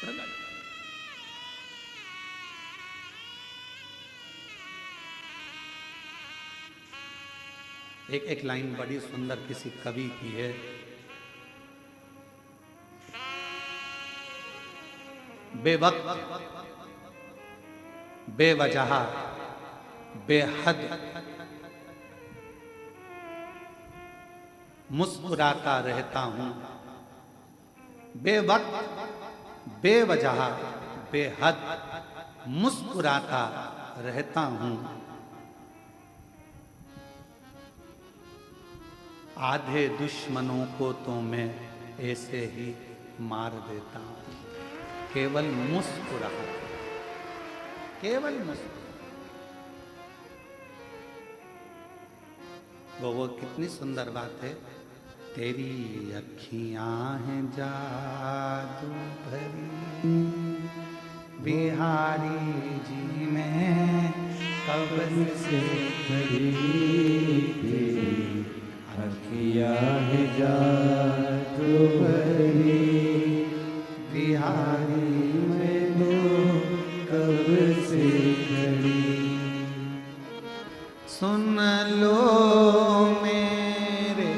प्रकट। एक लाइन बड़ी सुंदर किसी कवि की है। बेवक्त बेवजह बेहद मुस्कुराता रहता हूं। बेवक्त बेवजह बेहद मुस्कुराता रहता हूं। आधे दुश्मनों को तो मैं ऐसे ही मार देता हूं। केवल मुस्कुराता, केवल मुस्कुरा। वो कितनी सुंदर बात है। तेरी अखियां हैं जादू भरी, बिहारी जी में कब से खड़ी तेरी अखियां हैं जादू भरी, बिहारी में तो कब से खड़ी। सुन लो मेरे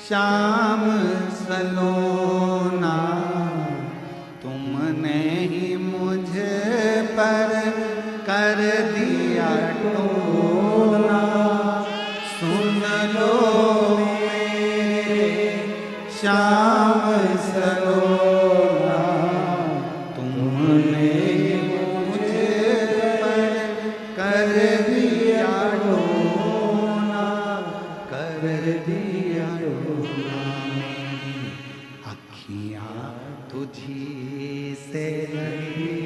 श्याम सलोना, तुमने ही मुझ पर कर दिया टोना। सुन लो मेरे श्याम सलोना, तुमने ही मुझ पर कर दिया टोना, कर दिया टोना। अखियां तुझी से लगी,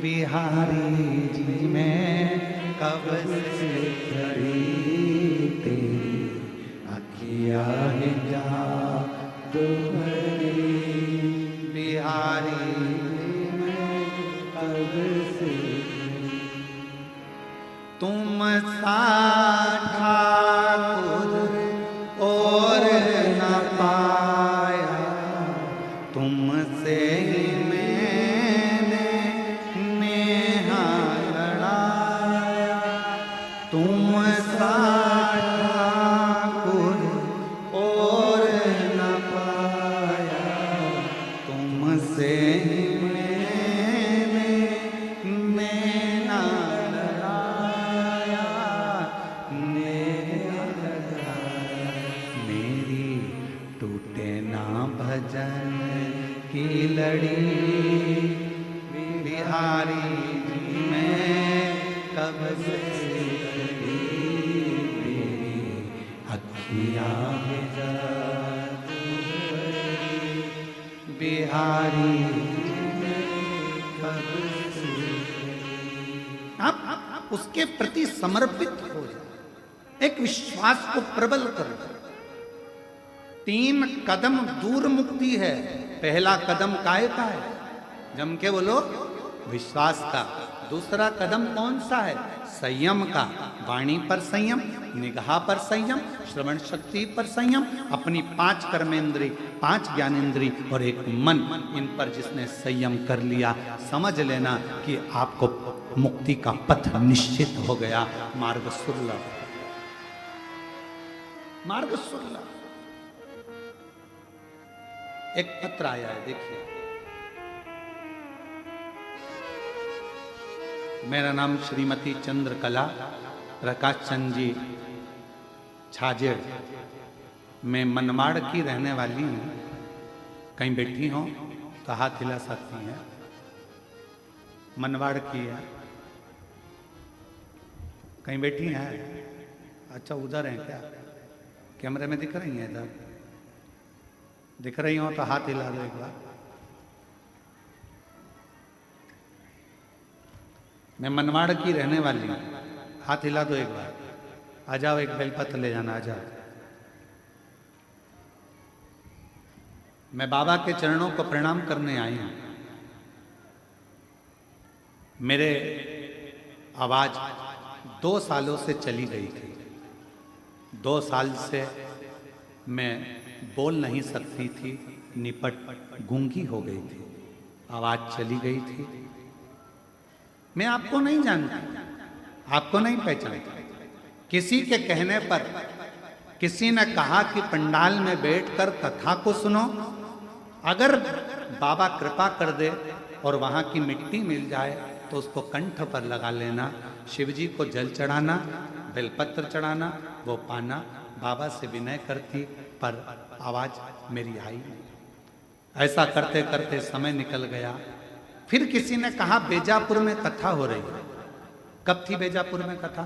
बिहारी जी में कब से खड़ी तेरी अखियां हैं जादू भरी, बिहारी में कब से तुम सा ठाकुर और न पाया, तुमसे ही मैंने नेहा लड़ाया। तुम सा ठाकुर और न पाया, तुमसे ही मैंने नैना लड़ाया, नैना लड़ाया। मेरी टूटे ना भजन की लड़ी, बिहारी जी में कब से खड़ी। मेरी अखियां हैं जादू भरी, बिहारी जी में कब से खड़ी। आप उसके प्रति समर्पित हो जाए, एक विश्वास को प्रबल कर दो। 3 कदम दूर मुक्ति है। पहला कदम काय का है? जम के बोलो, विश्वास का। दूसरा कदम कौन सा है? संयम का। वाणी पर संयम, निगाह पर संयम, श्रवण शक्ति पर संयम, अपनी 5 कर्मेंद्री, 5 ज्ञानेंद्री और एक मन, इन पर जिसने संयम कर लिया, समझ लेना कि आपको मुक्ति का पथ निश्चित हो गया। मार्ग सुलभ, मार्ग सुलभ। एक पत्र आया है, देखिए। मेरा नाम श्रीमती चंद्रकला प्रकाश चंद जी छाजेड़, मैं मनमाड़ की रहने वाली हूँ। कहीं बैठी हो तो हाथ हिला सकती हैं। मनवाड़ की है। कहीं बैठी हैं? अच्छा, उधर हैं क्या? कैमरे में दिख रही हैं? इधर दिख रही हो तो हाथ हिला दो एक बार। मैं मनवाड़ की रहने वाली हूँ, हाथ हिला दो एक बार। आ जाओ, एक बेलपत्र ले जाना, आ जाओ। मैं बाबा के चरणों को प्रणाम करने आई हूँ। मेरे आवाज 2 सालों से चली गई थी। 2 साल से मैं बोल नहीं सकती थी, निपट गूंगी हो गई थी। आवाज चली गई थी। मैं आपको नहीं जानता, आपको नहीं पहचानता। किसी के कहने पर किसी ने कहा कि पंडाल में बैठकर कथा को सुनो। अगर बाबा कृपा कर दे और वहां की मिट्टी मिल जाए तो उसको कंठ पर लगा लेना, शिवजी को जल चढ़ाना, बेलपत्र चढ़ाना, वो पाना। बाबा से विनय करती, पर आवाज मेरी आई नहीं। ऐसा करते करते समय निकल गया। फिर किसी ने कहा बेजापुर में कथा हो रही है। कब थी बेजापुर में कथा?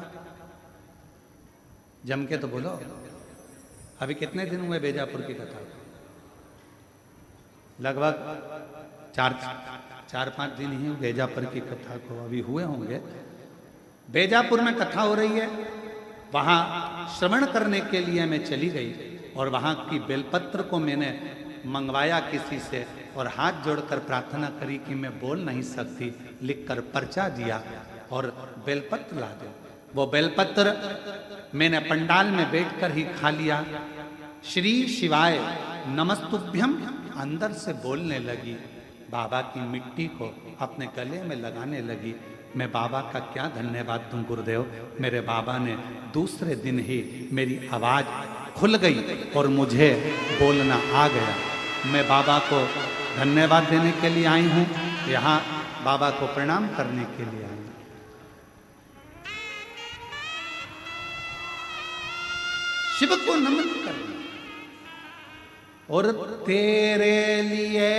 जम के तो बोलो। अभी कितने दिन हुए बेजापुर की कथा? लगभग चार पांच दिन ही बेजापुर की कथा को अभी हुए होंगे। बेजापुर में कथा हो रही है, वहां श्रवण करने के लिए मैं चली गई और वहां की बेलपत्र को मैंने मंगवाया किसी से और हाथ जोड़कर प्रार्थना करी कि मैं बोल नहीं सकती, लिखकर पर्चा दिया और बेलपत्र ला दो। वो बेलपत्र मैंने पंडाल में बैठकर ही खा लिया। श्री शिवाय नमस्तुभ्यम अंदर से बोलने लगी। बाबा की मिट्टी को अपने गले में लगाने लगी। मैं बाबा का क्या धन्यवाद दूं गुरुदेव। मेरे बाबा ने दूसरे दिन ही मेरी आवाज खुल गई और मुझे बोलना आ गया। मैं बाबा को धन्यवाद देने के लिए आई हूं, यहाँ बाबा को प्रणाम करने के लिए आई हूं। शिव को नमन करना। और तेरे लिए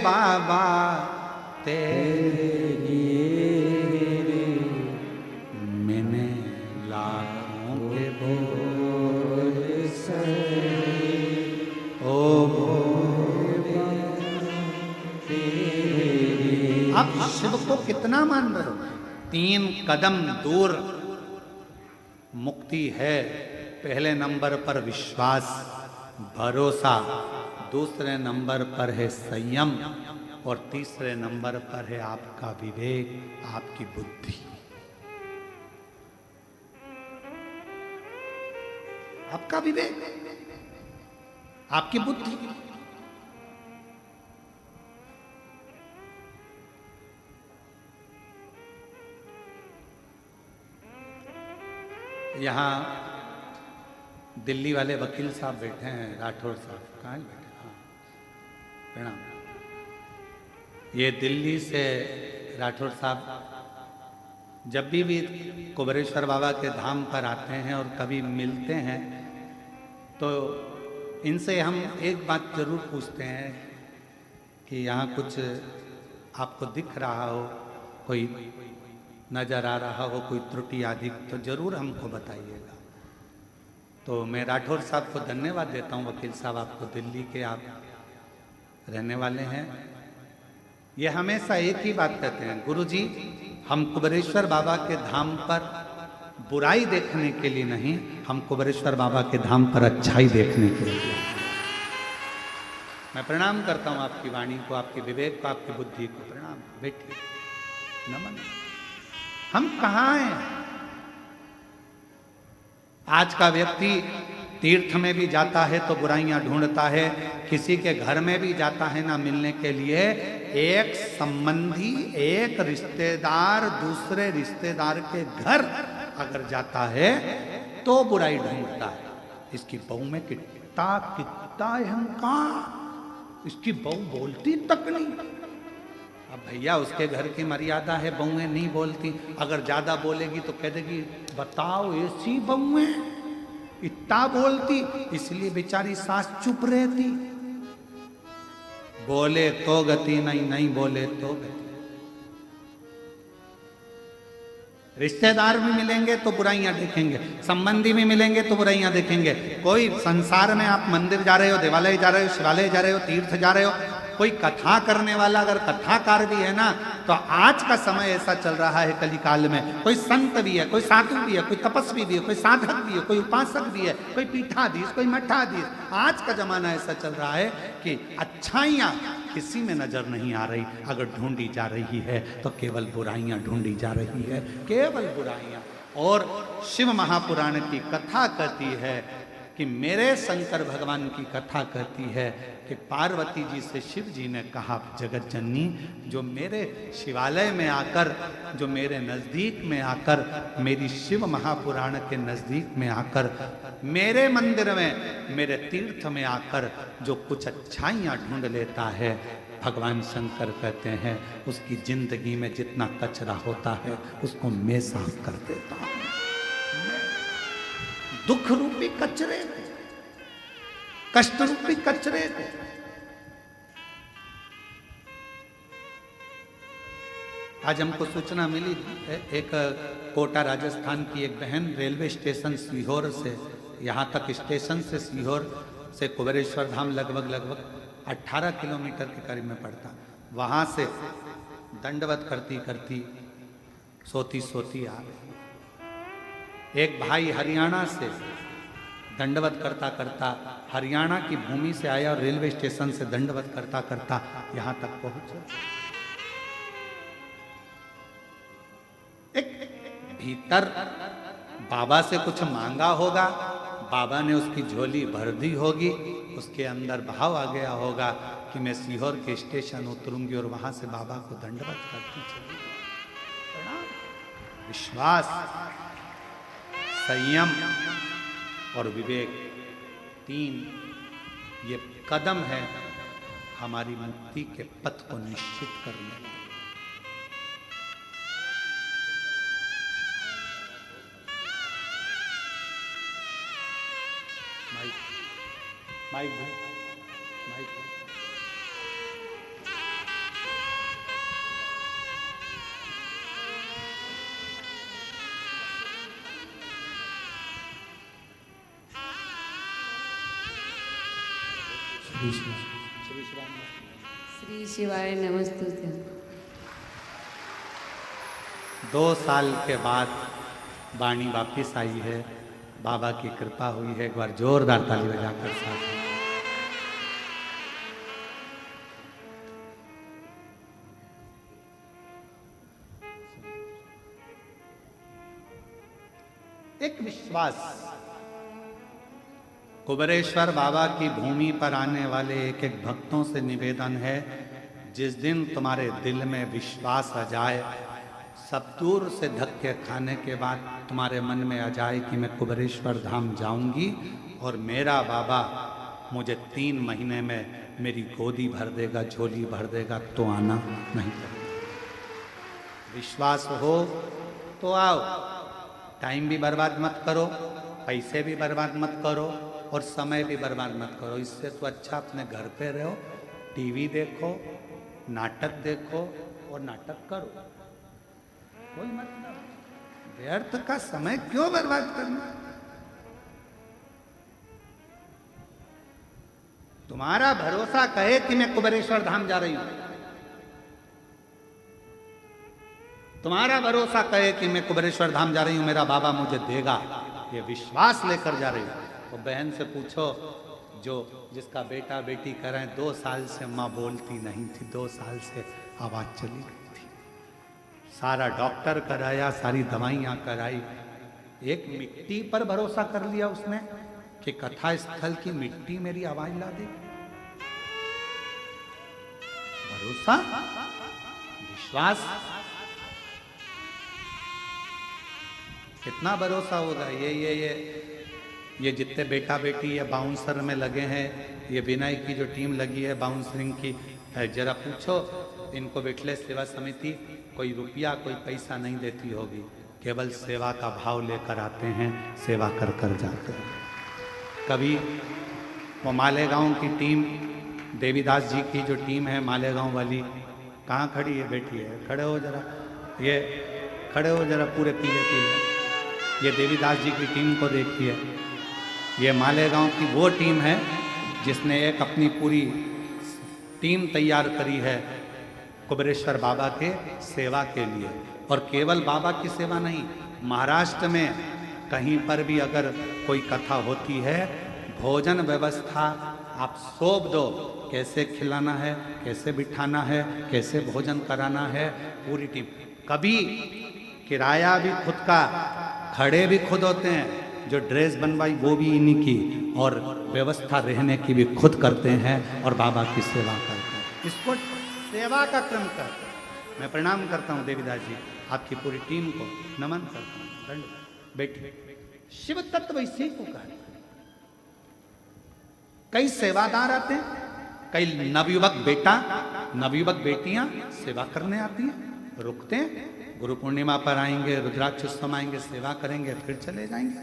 बाबा, तेरे लिए मैंने लाखों के बोल सहे, ओ आप शिव को कितना मान रहे हो? 3 कदम दूर मुक्ति है। पहले नंबर पर विश्वास, भरोसा, दूसरे नंबर पर है संयम और तीसरे नंबर पर है आपका विवेक, आपकी बुद्धि। आपका विवेक, आपकी बुद्धि। यहाँ दिल्ली वाले वकील साहब बैठे हैं, राठौर साहब। कहाँ बैठे? हाँ, प्रणाम। ये दिल्ली से राठौर साहब जब भी कुबेरेश्वर बाबा के धाम पर आते हैं और कभी मिलते हैं तो इनसे हम एक बात जरूर पूछते हैं कि यहाँ कुछ आपको दिख रहा हो, कोई नजर आ रहा हो, कोई त्रुटि आदि, तो जरूर हमको बताइएगा। तो मैं राठौर साहब को धन्यवाद देता हूँ। वकील साहब, आपको दिल्ली के आप रहने वाले हैं। ये हमेशा एक ही बात कहते हैं, गुरुजी हम कुबेरेश्वर बाबा के धाम पर बुराई देखने के लिए नहीं, हम कुबेरेश्वर बाबा के धाम पर अच्छाई देखने के लिए। मैं प्रणाम करता हूँ आपकी वाणी को, आपके विवेक को, आपकी बुद्धि को प्रणाम। बैठिए, नमन। हम कहाँ हैं? आज का व्यक्ति तीर्थ में भी जाता है तो बुराइयां ढूंढता है, किसी के घर में भी जाता है ना मिलने के लिए। एक संबंधी, एक रिश्तेदार दूसरे रिश्तेदार के घर अगर जाता है तो बुराई ढूंढता है। इसकी बहू में कितना अहंकार, इसकी बहू बोलती तक नहीं। अब भैया उसके घर की मर्यादा है, बहुएं नहीं बोलती। अगर ज्यादा बोलेगी तो कह देगी बताओ ऐसी बहुएं इतना बोलती, इसलिए बेचारी सास चुप रहती। बोले तो गति नहीं, नहीं बोले तो गति। रिश्तेदार भी मिलेंगे तो बुराइयां देखेंगे, संबंधी भी मिलेंगे तो बुराइयां देखेंगे। कोई संसार में आप मंदिर जा रहे हो, देवालय जा रहे हो, शिवालय जा रहे हो, तीर्थ जा रहे हो, कोई कथा करने वाला अगर कथाकार भी है ना, तो आज का समय ऐसा चल रहा है कली काल में, कोई संत भी है, कोई साधु भी है, कोई तपस्वी भी है, कोई साधक भी है, कोई उपासक भी है, कोई पीठाधीश, कोई मठाधीश। आज का जमाना ऐसा चल रहा है कि अच्छाइयाँ किसी में नजर नहीं आ रही। अगर ढूंढी जा रही है तो केवल बुराइयां ढूंढी जा रही है, केवल बुराइयां। और शिव महापुराण की कथा कहती है कि मेरे शंकर भगवान की कथा कहती है कि पार्वती जी से शिव जी ने कहा, जगत जननी, जो मेरे शिवालय में आकर, जो मेरे नज़दीक में आकर, मेरी शिव महापुराण के नज़दीक में आकर, मेरे मंदिर में, मेरे तीर्थ में आकर जो कुछ अच्छाइयाँ ढूंढ लेता है, भगवान शंकर कहते हैं उसकी जिंदगी में जितना कचरा होता है उसको मैं साफ कर देता हूँ। दुख रूपी कचरे को, कष्ट रूपी कचरे को। आज हमको सूचना मिली, एक कोटा राजस्थान की एक बहन रेलवे स्टेशन सीहोर से, यहाँ तक स्टेशन से सीहोर से कुबेरेश्वर धाम लगभग 18 किलोमीटर के करीब में पड़ता, वहाँ से दंडवत करती करती सोती आ गई। एक भाई हरियाणा से दंडवत करता करता हरियाणा की भूमि से आया और रेलवे स्टेशन से दंडवत करता करता यहाँ तक पहुंचा। एक भीतर बाबा से कुछ मांगा होगा, बाबा ने उसकी झोली भर दी होगी, उसके अंदर भाव आ गया होगा कि मैं सीहोर के स्टेशन उतरूंगी और वहां से बाबा को दंडवत करती चली। विश्वास, संयम और विवेक, 3 ये कदम है हमारी मुक्ति के पथ को निश्चित करने का। माइक श्री शिवाय नमस्तुते। 2 साल के बाद वाणी वापिस आई है, बाबा की कृपा हुई है। एक बार जोरदार ताली बजाकर साथ। एक विश्वास, कुबेरेश्वर बाबा की भूमि पर आने वाले एक एक भक्तों से निवेदन है, जिस दिन तुम्हारे दिल में विश्वास आ जाए, सब दूर से धक्के खाने के बाद तुम्हारे मन में आ जाए कि मैं कुबेरेश्वर धाम जाऊंगी और मेरा बाबा मुझे 3 महीने में मेरी गोदी भर देगा, झोली भर देगा, तो आना नहीं पड़ेगा। विश्वास हो तो आओ, टाइम भी बर्बाद मत करो, पैसे भी बर्बाद मत करो और समय भी बर्बाद मत करो। इससे तो अच्छा अपने घर पे रहो, टीवी देखो, नाटक देखो और नाटक करो, कोई मतलब व्यर्थ का समय क्यों बर्बाद करना। तुम्हारा भरोसा कहे कि मैं कुबेरेश्वर धाम जा रही हूं, तुम्हारा भरोसा कहे कि मैं कुबेरेश्वर धाम जा रही हूं, मेरा बाबा मुझे देगा, ये विश्वास लेकर जा रही हूं। तो बहन से पूछो जो जिसका बेटा बेटी कर रहे हैं, 2 साल से माँ बोलती नहीं थी, 2 साल से आवाज चली गई थी, सारा डॉक्टर कराया, सारी दवाइयाँ कराई, एक मिट्टी पर भरोसा कर लिया उसने कि कथा स्थल की मिट्टी मेरी आवाज ला दे। भरोसा, विश्वास, कितना भरोसा होगा। ये जितने बेटा बेटी ये बाउंसर में लगे हैं, ये विनय की जो टीम लगी है बाउंसरिंग की, जरा पूछो इनको बिठले सेवा समिति कोई रुपया कोई पैसा नहीं देती होगी, केवल सेवा का भाव लेकर आते हैं, सेवा कर कर जाते हैं। कभी वो मालेगांव की टीम, देवीदास जी की जो टीम है मालेगांव वाली, कहाँ खड़ी है? बैठी है, खड़े हो जरा, ये खड़े हो जरा, पूरे पीले पीले, ये देवीदास जी की टीम को देखिए। ये मालेगांव की वो टीम है जिसने एक अपनी पूरी टीम तैयार करी है कुबेरेश्वर बाबा के सेवा के लिए। और केवल बाबा की सेवा नहीं, महाराष्ट्र में कहीं पर भी अगर कोई कथा होती है, भोजन व्यवस्था आप सौंप दो, कैसे खिलाना है, कैसे बिठाना है, कैसे भोजन कराना है, पूरी टीम। कभी किराया भी खुद का, खड़े भी खुद होते हैं, जो ड्रेस बनवाई वो भी इन्हीं की, और व्यवस्था रहने की भी खुद करते हैं और बाबा की सेवा करते हैं। इसको सेवा का क्रम करते हैं। मैं प्रणाम करता हूँ देवीदास जी, आपकी पूरी टीम को नमन करता हूँ। दंड बैठे। शिव तत्व इसी को कहते हैं। कई सेवादार आते हैं, कई नवयुवक बेटा नवयुवक बेटियां सेवा करने आती हैं, रुकते हैं, गुरु पूर्णिमा पर आएंगे, रुद्राक्षोत्सव आएंगे, सेवा करेंगे, फिर चले जाएंगे।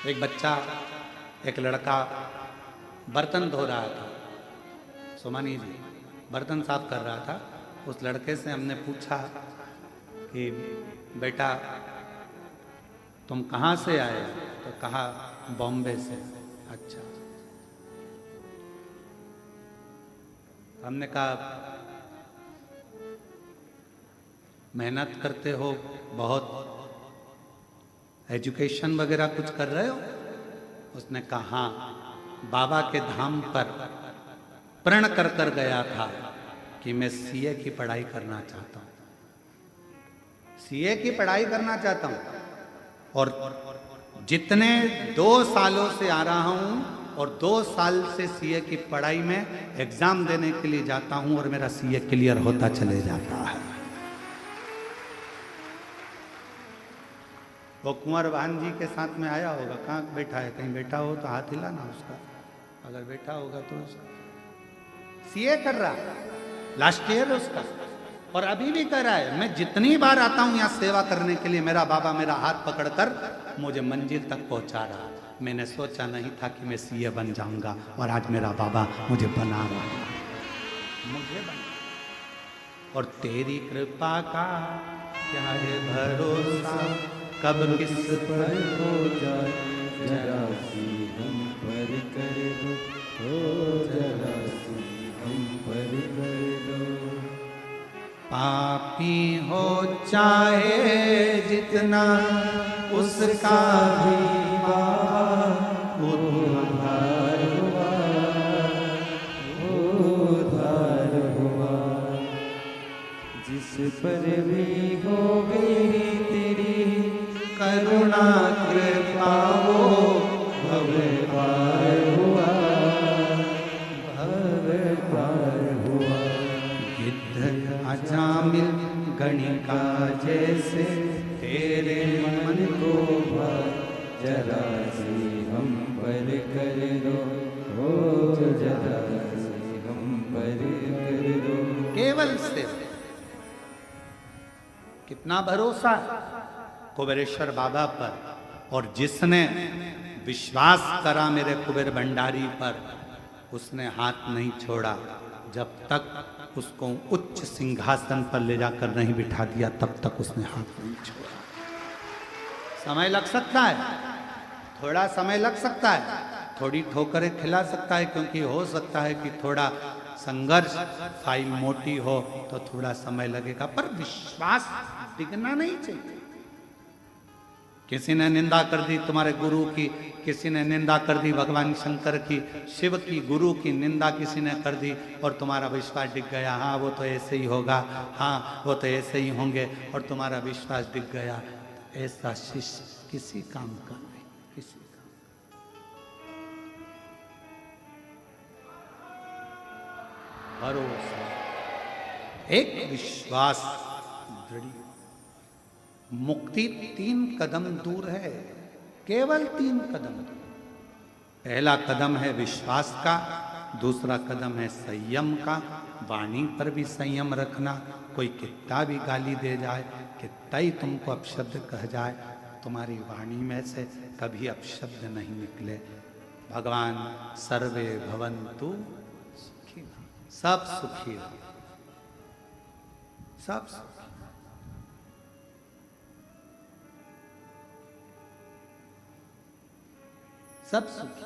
एक बच्चा, एक लड़का बर्तन धो रहा था, सोमानी जी बर्तन साफ कर रहा था। उस लड़के से हमने पूछा कि बेटा तुम कहाँ से आए? तो कहा बॉम्बे से। अच्छा। हमने कहा मेहनत करते हो बहुत, एजुकेशन वगैरह कुछ कर रहे हो? उसने कहा हाँ, बाबा के धाम पर प्रण कर कर गया था कि मैं सीए की पढ़ाई करना चाहता हूँ, सीए की पढ़ाई करना चाहता हूँ। और जितने 2 सालों से आ रहा हूँ और 2 साल से सीए की पढ़ाई में एग्जाम देने के लिए जाता हूँ और मेरा सीए क्लियर होता चले जाता है। वो कुंवर भान जी के साथ में आया होगा, कहाँ बैठा है? कहीं बैठा हो तो हाथ हिलाना उसका, अगर बैठा होगा तो। उसका सीए कर रहा है, लास्ट ईयर उसका, और अभी भी कर रहा है। मैं जितनी बार आता हूं यहाँ सेवा करने के लिए, मेरा बाबा मेरा हाथ पकड़कर मुझे मंजिल तक पहुंचा रहा। मैंने सोचा नहीं था कि मैं सीए बन जाऊंगा, और आज मेरा बाबा मुझे बना रहा है, मुझे बना। और तेरी कृपा का क्या है भरोसा, कब किस पर हो जाए, जरा सी हम पर कर दो, हो जरा सी हम पर कर दो। पापी हो चाहे जितना, उसका भी उद्धार हुआ, उद्धार हुआ। जिस पर भी हो गई तेरी करुणा कृपा, वो भव पार हुआ, भव पार हुआ। गिद्ध अजामिल गणिका जैसे तेरे मन को जरा सी हम पर कर दो, हो जरा सी हम पर कर दो। केवल से कितना भरोसा है कुबेरेश्वर बाबा पर, और जिसने विश्वास करा मेरे कुबेर भंडारी पर, उसने हाथ नहीं छोड़ा जब तक उसको उच्च सिंहासन पर ले जाकर नहीं बिठा दिया, तब तक उसने हाथ नहीं छोड़ा। समय लग सकता है, थोड़ा समय लग सकता है, थोड़ी ठोकरें खिला सकता है, क्योंकि हो सकता है कि थोड़ा संघर्ष, फाइल मोटी हो तो थोड़ा समय लगेगा, पर विश्वास डिगना नहीं चाहिए। किसी ने निंदा कर दी तुम्हारे गुरु की, किसी ने निंदा कर दी भगवान शंकर की, शिव की, गुरु की निंदा किसी ने कर दी और तुम्हारा विश्वास डिग गया। हाँ वो तो ऐसे ही होगा, हाँ वो तो ऐसे ही होंगे, और तुम्हारा विश्वास डिग गया। ऐसा शिष्य किसी काम का नहीं, किसी काम। भरोसा, एक विश्वास दृढ़। मुक्ति 3 कदम दूर है, केवल 3 कदम दूर। पहला कदम है विश्वास का, दूसरा कदम है संयम का, वाणी पर भी संयम रखना। कोई कितना भी गाली दे जाए, कितना ही तुमको अपशब्द कह जाए, तुम्हारी वाणी में से कभी अपशब्द नहीं निकले। भगवान सर्वे भवन्तु सुखी, सब सुखी हो, सब सुखी। सब सुखी।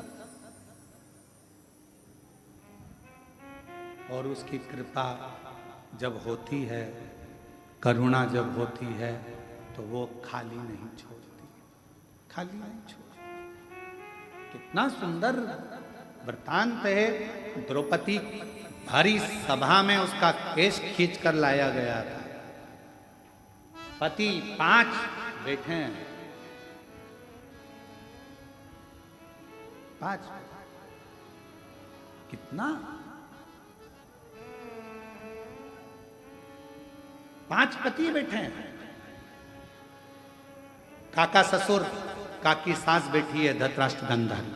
और उसकी कृपा जब होती है, करुणा जब होती है, तो वो खाली नहीं छोड़ती, खाली नहीं छोड़ती। कितना सुंदर वृत्तांत है द्रौपदी भरी सभा में उसका केस खींच कर लाया गया था। पति 5 बैठे हैं, 5 कितना 5 पति बैठे हैं। काका ससुर, काकी सास बैठी है, धृतराष्ट्र गांधारी।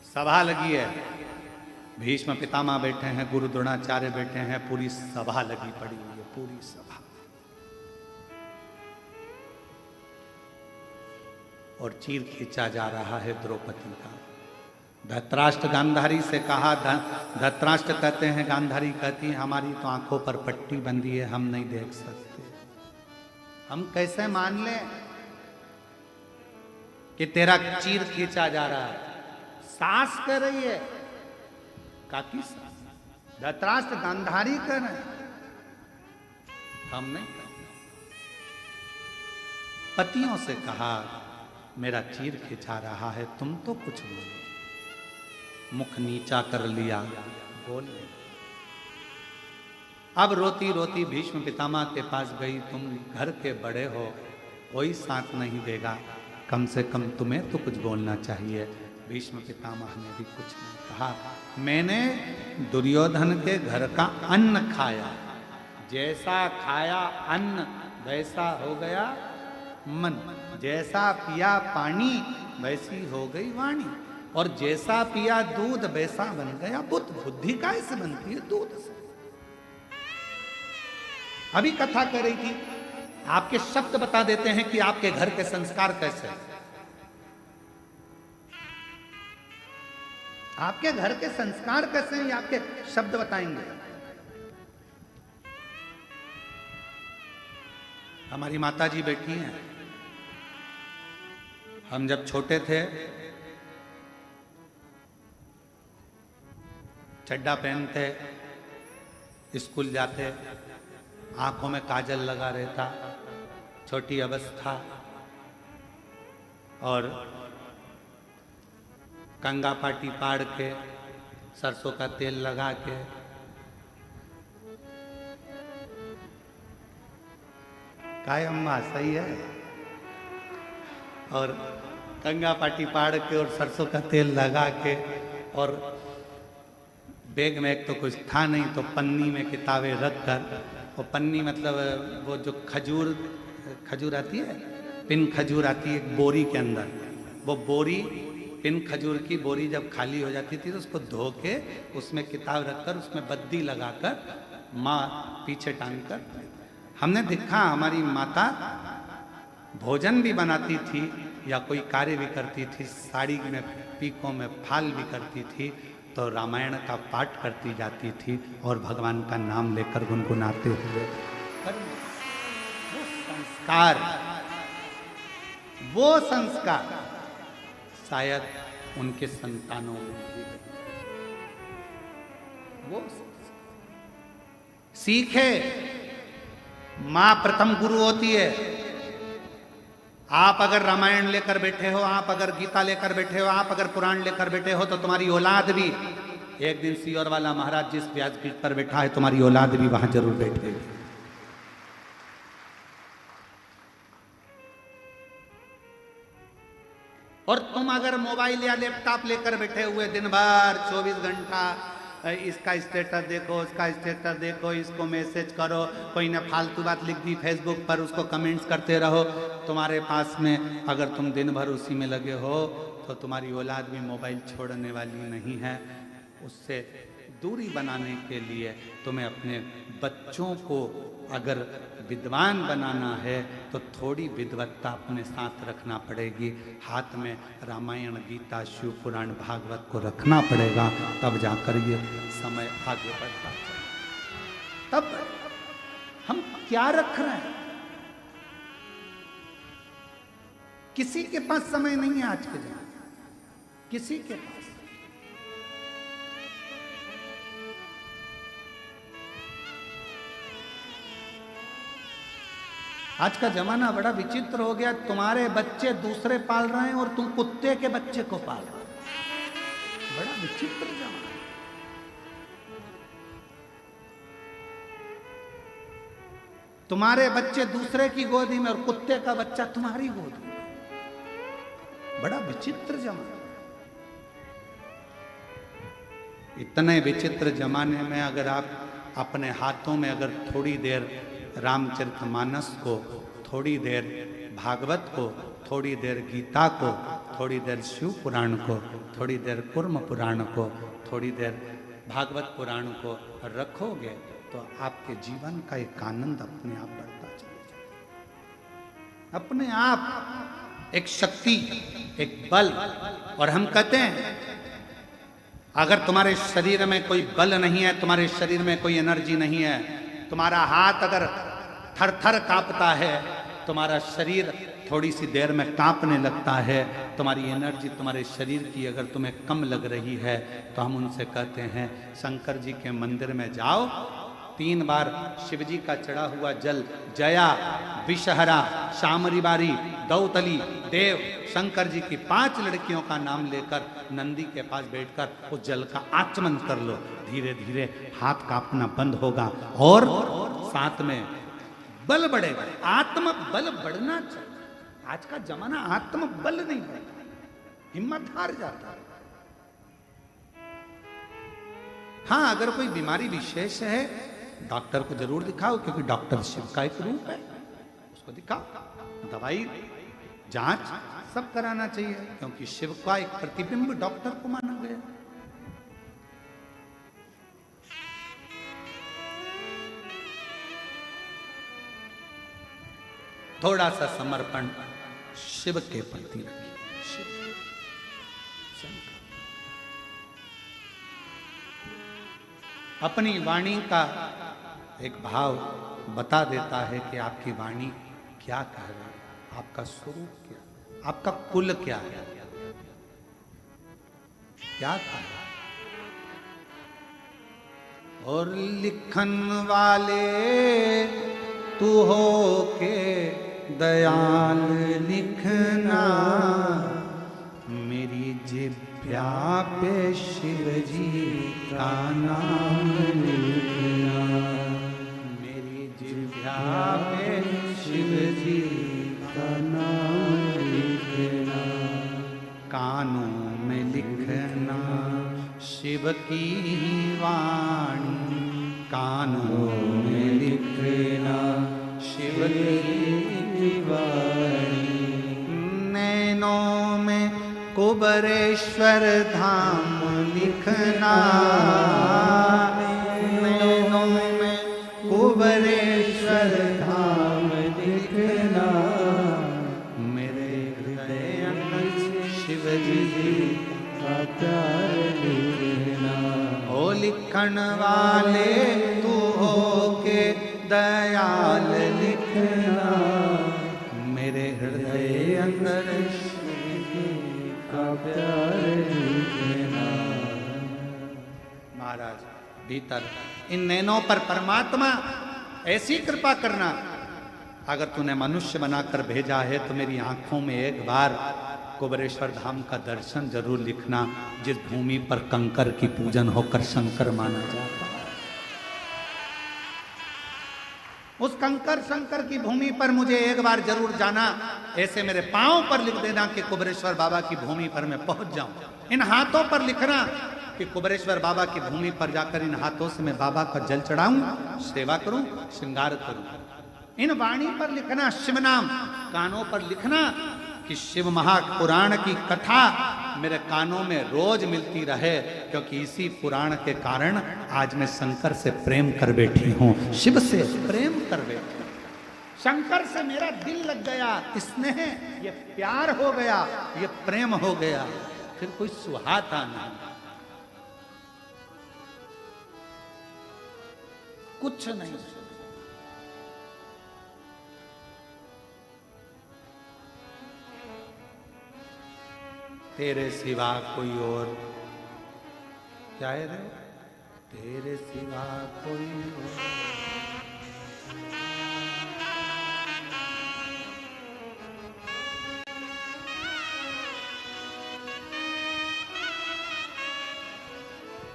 सभा लगी है, भीष्म पितामह बैठे हैं, गुरु द्रोणाचार्य बैठे हैं, पूरी सभा लगी पड़ी हुई है, पूरी सभा। और चीर खींचा जा रहा है द्रौपदी का। धृतराष्ट्र गांधारी से कहा, धृतराष्ट्र कहते हैं, गांधारी कहती है हमारी तो आंखों पर पट्टी बंधी है, हम नहीं देख सकते। हम कैसे मान लें कि तेरा चीर खींचा जा रहा है? सास कह रही है, काकी सास, धृतराष्ट्र गांधारी कह रहे हैं, हम नहीं। पतियों से कहा मेरा चीर खींचा रहा है, तुम तो कुछ बोलो। मुख नीचा कर लिया, बोले। अब रोती रोती भीष्म पितामह के पास गई, तुम घर के बड़े हो, कोई साथ नहीं देगा, कम से कम तुम्हें तो कुछ बोलना चाहिए। भीष्म पितामह ने भी कुछ नहीं कहा। मैंने दुर्योधन के घर का अन्न खाया, जैसा खाया अन्न वैसा हो गया मन, जैसा पिया पानी वैसी हो गई वाणी, और जैसा पिया दूध वैसा बन गया बुद्ध। बुद्धि कैसे बनती है? दूध से। अभी कथा कर रही थी, आपके शब्द बता देते हैं कि आपके घर के संस्कार कैसे हैं। आपके घर के संस्कार कैसे हैं, आपके शब्द बताएंगे। हमारी माता जी बैठी हैं। हम जब छोटे थे, चड्डा पहनते, स्कूल जाते, आंखों में काजल लगा रहता, छोटी अवस्था, और कंगा पाटी पाड़ के, सरसों का तेल लगा के, काय अम्मा सही है, और कंगा पाटी पाड़ के और सरसों का तेल लगा के, और बैग में एक तो कुछ था नहीं, तो पन्नी में किताबें रख कर, और पन्नी मतलब वो जो खजूर आती है, पिन खजूर आती है एक बोरी के अंदर, वो बोरी, पिन खजूर की बोरी जब खाली हो जाती थी तो उसको धो के उसमें किताब रखकर उसमें बद्दी लगाकर माँ पीछे टांग कर। हमने देखा हमारी माता भोजन भी बनाती थी या कोई कार्य भी करती थी, साड़ी में पीकों में फाल भी करती थी, तो रामायण का पाठ करती जाती थी और भगवान का नाम लेकर गुनगुनाते हुए। वो संस्कार शायद उनके संतानों में भी वो सीखे। मां प्रथम गुरु होती है। आप अगर रामायण लेकर बैठे हो, आप अगर गीता लेकर बैठे हो, आप अगर पुराण लेकर बैठे हो, तो तुम्हारी औलाद भी एक दिन सियोर वाला महाराज जिस व्यासपीठ पर बैठा है, तुम्हारी औलाद भी वहां जरूर बैठेगी। और तुम अगर मोबाइल या लैपटॉप लेकर बैठे हुए दिन भर 24 घंटा इसका स्टेटस देखो, उसका स्टेटस देखो, इसको मैसेज करो, कोई ने फालतू बात लिख दी फेसबुक पर, उसको कमेंट्स करते रहो, तुम्हारे पास में अगर तुम दिन भर उसी में लगे हो तो तुम्हारी औलाद भी मोबाइल छोड़ने वाली नहीं है। उससे दूरी बनाने के लिए तुम्हें अपने बच्चों को अगर विद्वान बनाना है तो थोड़ी विद्वत्ता अपने साथ रखना पड़ेगी। हाथ में रामायण, गीता, शिव पुराण, भागवत को रखना पड़ेगा, तब जाकर ये समय आगे बढ़ता है। तब हम क्या रख रहे हैं? किसी के पास समय नहीं है आज के जमाने, किसी के पास। आज का जमाना बड़ा विचित्र हो गया। तुम्हारे बच्चे दूसरे पाल रहे हैं और तुम कुत्ते के बच्चे को पाल रहे हो। बड़ा विचित्र जमाना। तुम्हारे बच्चे दूसरे की गोदी में और कुत्ते का बच्चा तुम्हारी गोदी में। बड़ा विचित्र जमाना। इतने विचित्र जमाने में अगर आप अपने हाथों में अगर थोड़ी देर रामचरितमानस को, थोड़ी देर भागवत को, थोड़ी देर गीता को, थोड़ी देर शिव पुराण को, थोड़ी देर कुर्म पुराण को, थोड़ी देर भागवत पुराण को रखोगे तो आपके जीवन का एक आनंद अपने आप बढ़ता चलेगा। अपने आप एक शक्ति, एक बल। और हम कहते हैं अगर तुम्हारे शरीर में कोई बल नहीं है, तुम्हारे शरीर में कोई एनर्जी नहीं है, तुम्हारा हाथ अगर थर थर कांपता है, तुम्हारा शरीर थोड़ी सी देर में कांपने लगता है, तुम्हारी एनर्जी तुम्हारे शरीर की अगर तुम्हें कम लग रही है, तो हम उनसे कहते हैं शंकर जी के मंदिर में जाओ, 3 बार शिव जी का चढ़ा हुआ जल, जया, विषहरा, शामरी बारी, दौतली, देव, शंकर जी की 5 लड़कियों का नाम लेकर नंदी के पास बैठकर उस जल का आचमन कर लो। धीरे धीरे हाथ कांपना बंद होगा और साथ में बल बढ़ेगा, आत्म बल बढ़ना चाहिए। आज का जमाना आत्म बल नहीं बढ़ता, हिम्मत हार जाता है। हाँ, अगर कोई बीमारी विशेष है डॉक्टर को जरूर दिखाओ, क्योंकि डॉक्टर शिव का एक रूप है, उसको दिखाओ। दवाई, जांच सब कराना चाहिए, क्योंकि शिव का एक प्रतिबिंब डॉक्टर को माना गया। थोड़ा सा समर्पण शिव के प्रति रखिए। शिव, शंकर। अपनी वाणी का एक भाव बता देता है कि आपकी वाणी क्या कह रही है, आपका स्वरूप क्या, आपका कुल क्या है, क्या कह रहा है। और लिखन वाले तू हो के दयाल लिखना, मेरी जिभ्या पे शिव जी का नाम लिखना, मेरी जिभ्या पे शिव जी का नाम लिखना, कानों में लिखना शिव की वाणी, कानों में लिखना शिव की वाणी, नैनों में कुबरेश्वर धाम लिखना, नैनों में कुबरेश्वर धाम लिखना, मेरे हृदय अंदर शिव जी का प्यार लिखना। ओ लिखन वाले तू हो के दयाल लिखना, मेरे हृदय अंदर का प्यार लिखना। महाराज भीतर इन नैनों पर परमात्मा ऐसी कृपा करना, अगर तूने मनुष्य बनाकर भेजा है तो मेरी आंखों में एक बार कुबरेश्वर धाम का दर्शन जरूर लिखना, जिस भूमि पर कंकर की पूजन होकर शंकर माना जाता है। उस कंकर शंकर की भूमि पर मुझे एक बार जरूर जाना, ऐसे मेरे पांव पर लिख देना कि कुबरेश्वर बाबा की भूमि पर मैं पहुंच जाऊं। इन हाथों पर लिखना कि कुबरेश्वर बाबा की भूमि पर जाकर इन हाथों से मैं बाबा का जल चढ़ाऊं, सेवा करूं, श्रृंगार करूं। इन वाणी पर लिखना शिव नाम, कानों पर लिखना कि शिव महापुराण की कथा मेरे कानों में रोज मिलती रहे, क्योंकि इसी पुराण के कारण आज मैं शंकर से प्रेम कर बैठी हूं, शिव से प्रेम कर बैठी हूं। शंकर से मेरा दिल लग गया, स्नेह, ये प्यार हो गया, ये प्रेम हो गया, फिर कोई सुहाता नहीं, कुछ नहीं। तेरे सिवा कोई और क्या है रे? तेरे सिवा कोई और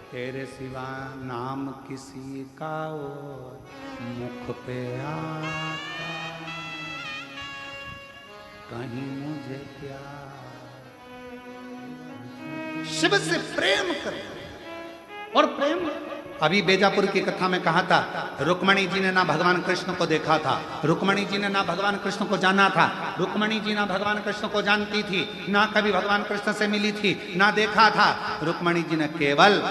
तेरे सिवा नाम किसी का और मुख पे आता कहीं मुझे प्यार। शिव से प्रेम करो। और प्रेम अभी बेजापुर की कथा में कहा था, रुक्मणी जी ने ना भगवान कृष्ण को देखा था, रुक्मणी जी ने ना भगवान कृष्ण को जाना था, रुक्मणी जी ना भगवान कृष्ण को जानती थी, ना कभी भगवान कृष्ण से मिली थी, ना देखा था। रुक्मणी जी ने केवल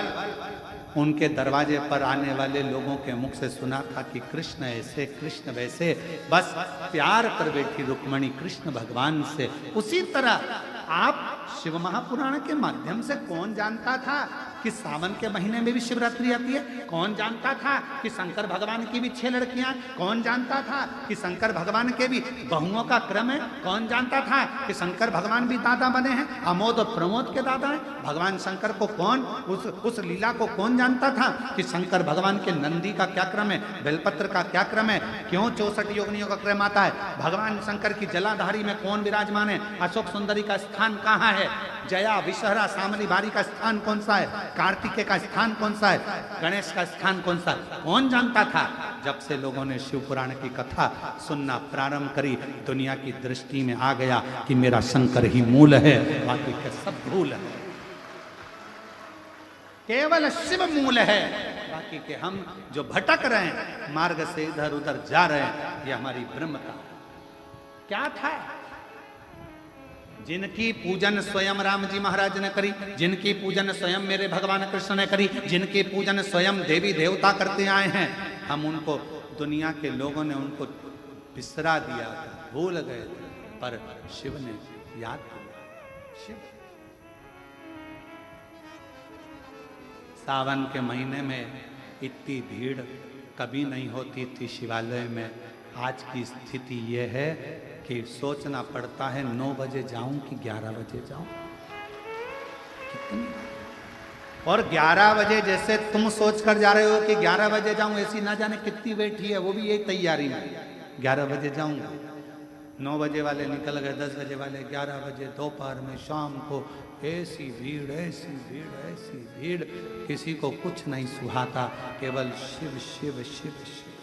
उनके दरवाजे पर आने वाले लोगों के मुख से सुना था कि कृष्ण ऐसे कृष्ण वैसे, बस प्यार कर बैठी रुक्मणी कृष्ण भगवान से। उसी तरह आप शिव महापुराण के माध्यम से कौन जानता था कि सावन के महीने में भी शिवरात्रि आती है? कौन जानता था कि शंकर भगवान की भी 6 लड़कियां? कौन जानता था कि शंकर भगवान के भी बहुओं का क्रम है? कौन जानता था कि शंकर भगवान भी दादा बने हैं, अमोद और प्रमोद के दादा हैं? भगवान शंकर को कौन उस लीला को कौन जानता था कि शंकर भगवान के नंदी का क्या क्रम है, बेलपत्र का क्या क्रम है, क्यों 64 योगिनियों का क्रम आता है? भगवान शंकर की जलाधारी में कौन विराजमान है? अशोक सुंदरी का स्थान कहाँ है? जया विषहरा सामली बारी का स्थान कौन सा है? कार्तिकेय का स्थान कौन सा है? गणेश का स्थान कौन सा है? कौन जानता था? जब से लोगों ने शिव पुराण की कथा सुनना प्रारंभ करी, दुनिया की दृष्टि में आ गया कि मेरा शंकर ही मूल है, बाकी के सब भूल है। केवल शिव मूल है, बाकी के हम जो भटक रहे हैं मार्ग से इधर उधर जा रहे हैं, ये हमारी ब्रह्मता क्या था? जिनकी पूजन स्वयं राम जी महाराज ने करी, जिनकी पूजन स्वयं मेरे भगवान कृष्ण ने करी, जिनकी पूजन स्वयं देवी देवता करते आए हैं, हम उनको, दुनिया के लोगों ने उनको बिसरा दिया था, भूल गए थे, पर शिव ने याद किया। शिव सावन के महीने में इतनी भीड़ कभी नहीं होती थी शिवालय में। आज की स्थिति यह है कि सोचना पड़ता है 9 बजे जाऊं कि 11 बजे जाऊं। कितनी और 11 बजे जैसे तुम सोच कर जा रहे हो कि 11 बजे जाऊं, ऐसी ना जाने कितनी बैठी है, वो भी यही तैयारी में 11 बजे जाऊंगा। 9 बजे वाले निकल गए, 10 बजे वाले 11 बजे, दोपहर में, शाम को, ऐसी भीड़ ऐसी भीड़ ऐसी भीड़, किसी को कुछ नहीं सुहाता, केवल शिव शिव शिव शिव,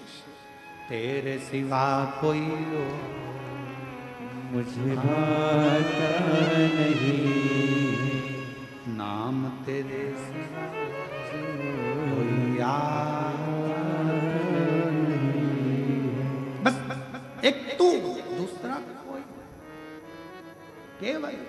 तेरे सिवा कोई मुझे भाता नहीं, नाम तेरे सिवा कोई आता नहीं। बस एक तू, दूसरा कोई, केवल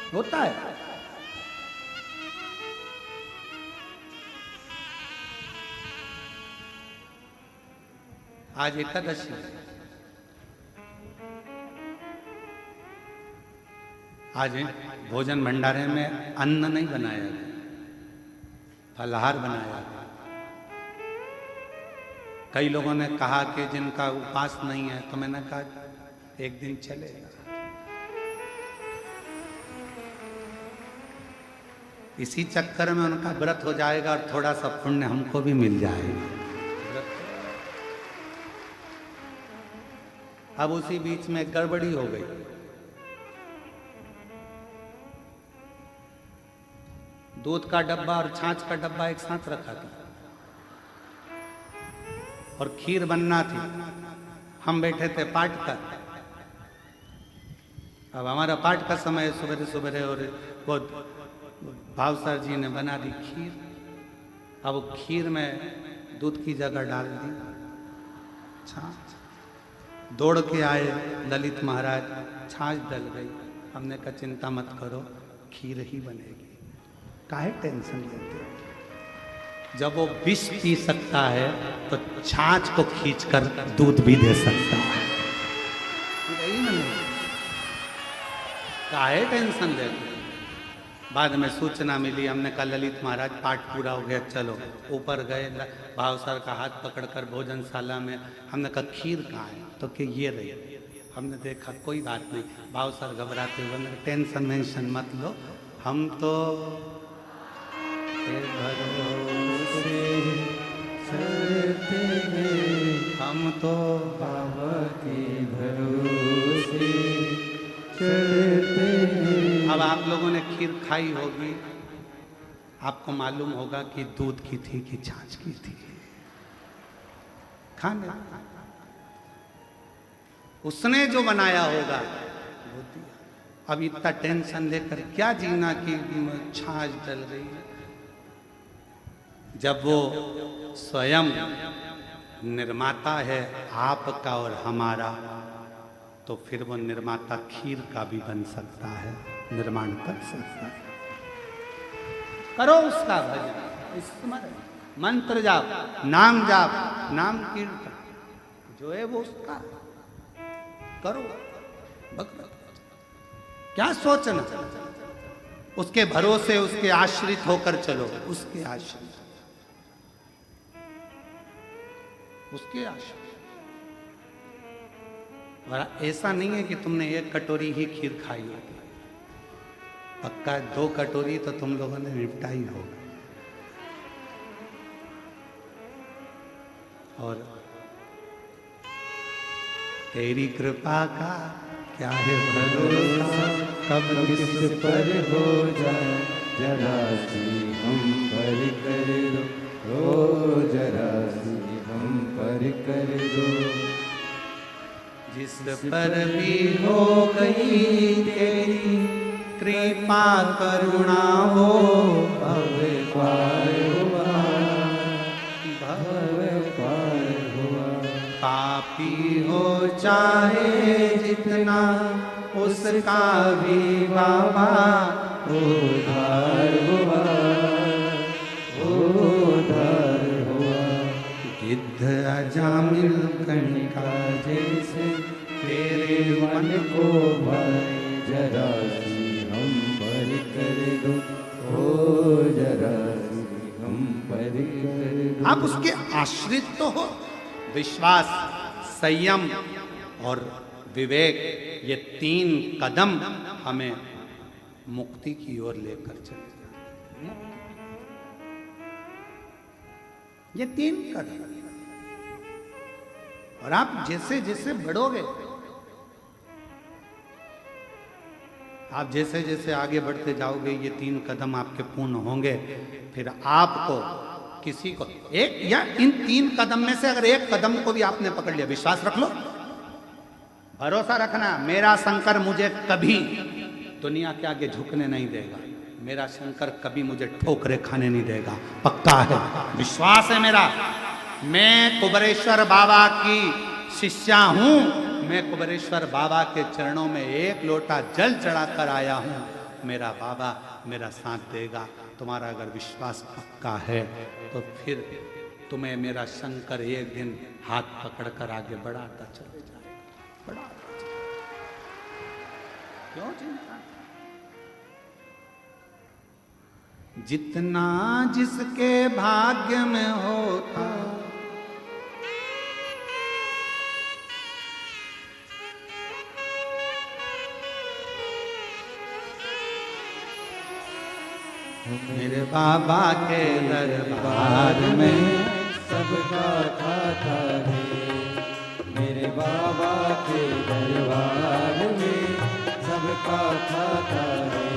होता है। आज एकादशी, आज भोजन भंडारे में अन्न नहीं बनाया गया, फलाहार बनाया गया। कई लोगों ने कहा कि जिनका उपवास नहीं है, तो मैंने कहा एक दिन चलेगा। इसी चक्कर में उनका व्रत हो जाएगा और थोड़ा सा पुण्य हमको भी मिल जाएगा। अब उसी बीच में गड़बड़ी हो गई। दूध का डब्बा और छाछ का डब्बा एक साथ रखा था और खीर बनना थी। हम बैठे थे पाठ का। अब हमारा पाठ का समय सुबह सुबह, और वो भाव सर जी ने बना दी खीर। अब खीर में दूध की जगह डाल दी छाछ। दौड़ के आए ललित महाराज, छाछ डल गई। हमने कहा चिंता मत करो, खीर ही बनेगी, काहे टेंशन लेते हो? जब वो विष पी सकता है तो छाछ को खींचकर दूध भी दे सकता है। काहे टेंशन लेते? बाद में सूचना मिली, हमने कहा ललित महाराज पाठ पूरा हो गया, चलो। ऊपर गए, भाव सर का हाथ पकड़कर भोजनशाला में। हमने कहा खीर कहाँ है? तो कि ये रही। हमने देखा कोई बात नहीं। भाव सर घबराते हुए, टेंशन वेंशन मत लो, हम तो भरोसे चलते हैं, हम हम तो बाबा के भरोसे चलते हैं। अब आप लोगों ने खीर खाई होगी, आपको मालूम होगा कि दूध की थी कि छाछ की थी। खाने उसने जो बनाया होगा वो दिया। अब इतना टेंशन लेकर क्या जीना कि छाछ डल गई। जब वो स्वयं निर्माता है आपका और हमारा, तो फिर वो निर्माता खीर का भी बन सकता है, निर्माण कर सकता है। करो उसका भजन, स्मरण, मंत्र जाप, नाम जाप, नाम कीर्तन, जो है वो उसका करो। क्या सोचना, उसके भरोसे, उसके आश्रित होकर चलो, उसके आश्रित, उसके आश्रित। और ऐसा नहीं है कि तुमने एक कटोरी ही खीर खाई होगी, पक्का 2 कटोरी तो तुम लोगों ने निपटा ही होगा। और तेरी कृपा का क्या है भरोसा, कब किस पर हो जाए जरा सी हम पर कर दो, ओ जरा सी हम पर कर दो। जिस पर भी हो गई तेरी कृपा करुणा हो, भव पार हुआ, भव पार हुआ। पापी हो चाहे जितना उसका भी बाबा उद्धार हुआ, उद्धार हुआ। गिद्ध अजामिल कणिका जैसे तेरे मन को भाई जरा सी हम पर कर दो, ओ जरा सी हम पर कर दो। आप उसके आश्रित तो हो। विश्वास, संयम और विवेक, ये 3 कदम हमें मुक्ति की ओर लेकर चले जाते हैं। ये 3 कदम, और आप जैसे जैसे बढ़ोगे, आप जैसे जैसे आगे बढ़ते जाओगे, ये 3 कदम आपके पूर्ण होंगे। फिर आपको किसी को एक या इन 3 कदम में से अगर एक कदम को भी आपने पकड़ लिया, विश्वास रख लो, भरोसा रखना, मेरा शंकर मुझे कभी दुनिया के आगे झुकने नहीं देगा, मेरा शंकर कभी मुझे ठोकरे खाने नहीं देगा, पक्का है, विश्वास है मेरा। मैं कुबेरेश्वर बाबा की शिष्या हूं, मैं कुबेरेश्वर बाबा के चरणों में 1 लोटा जल चढ़ाकर आया हूं, मेरा बाबा मेरा साथ देगा। तुम्हारा अगर विश्वास पक्का है तो फिर तुम्हें मेरा शंकर एक दिन हाथ पकड़कर आगे बढ़ाता चले जाएगा, बढ़ाता चले। क्यों चिंता? जितना जिसके भाग्य में होता, मेरे बाबा के दरबार में सबका खाता है, मेरे बाबा के दरबार में सबका खाता है।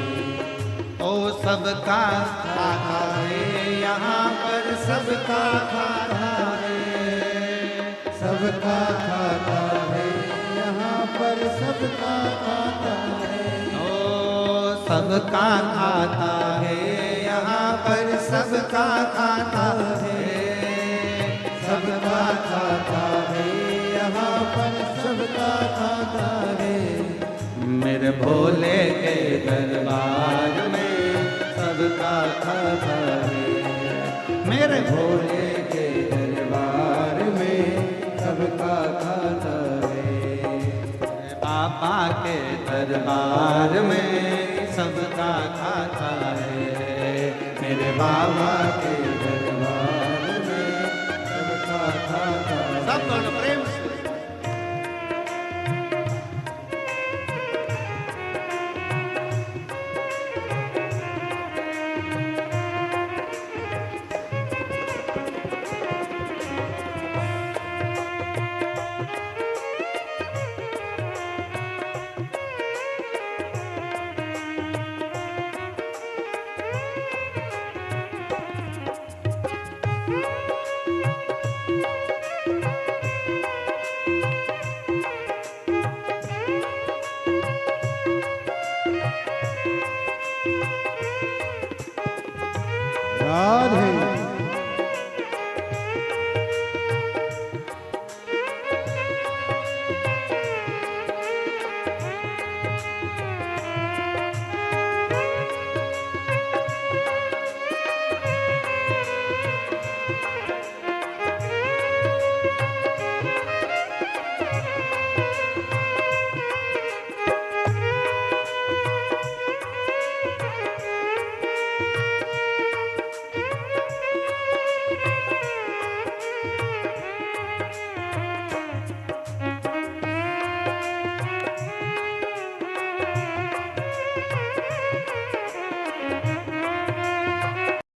ओ सबका खाता है, यहाँ पर सबका खाता है, सबका खाता है, यहाँ पर सबका खाता है। ओ सबका खाता है, यहाँ पर सबका खाता है, सबका खाता है, यहाँ पर सबका खाता है। मेरे भोले के दरबार में सबका खाता है, मेरे भोले के दरबार में सबका खाता है। बाबा के दरबार में सबका खाता है, मेरे बाबा के दरबार में सबका खाता है। सब दोनों प्रेम से। राधे।